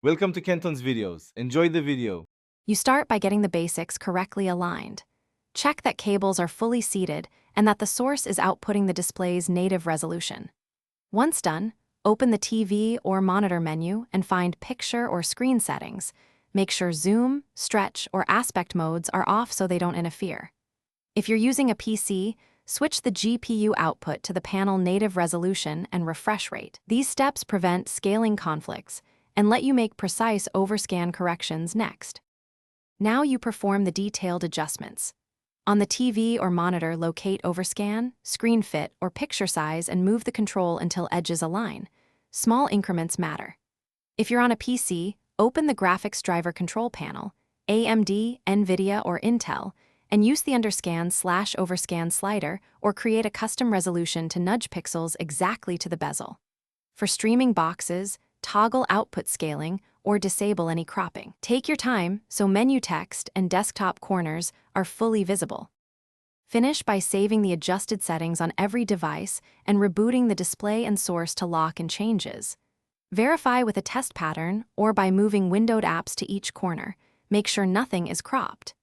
Welcome to Kenton's videos. Enjoy the video. You start by getting the basics correctly aligned. Check that cables are fully seated and that the source is outputting the display's native resolution. Once done, open the TV or monitor menu and find Picture or Screen settings. Make sure Zoom, Stretch, or Aspect modes are off so they don't interfere. If you're using a PC, switch the GPU output to the panel native resolution and refresh rate. These steps prevent scaling conflicts and let you make precise overscan corrections next. Now you perform the detailed adjustments. On the TV or monitor, locate overscan, screen fit, or picture size and move the control until edges align. Small increments matter. If you're on a PC, open the graphics driver control panel, AMD, NVIDIA, or Intel, and use the underscan/overscan slider or create a custom resolution to nudge pixels exactly to the bezel. For streaming boxes, toggle output scaling or disable any cropping. Take your time so menu text and desktop corners are fully visible. Finish by saving the adjusted settings on every device and rebooting the display and source to lock in changes. Verify with a test pattern or by moving windowed apps to each corner. Make sure nothing is cropped.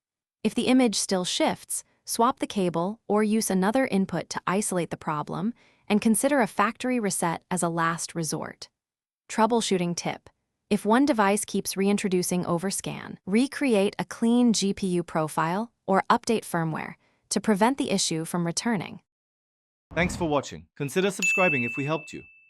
If the image still shifts, swap the cable or use another input to isolate the problem and consider a factory reset as a last resort. Troubleshooting tip. If one device keeps reintroducing overscan, recreate a clean GPU profile or update firmware to prevent the issue from returning. Thanks for watching. Consider subscribing if we helped you.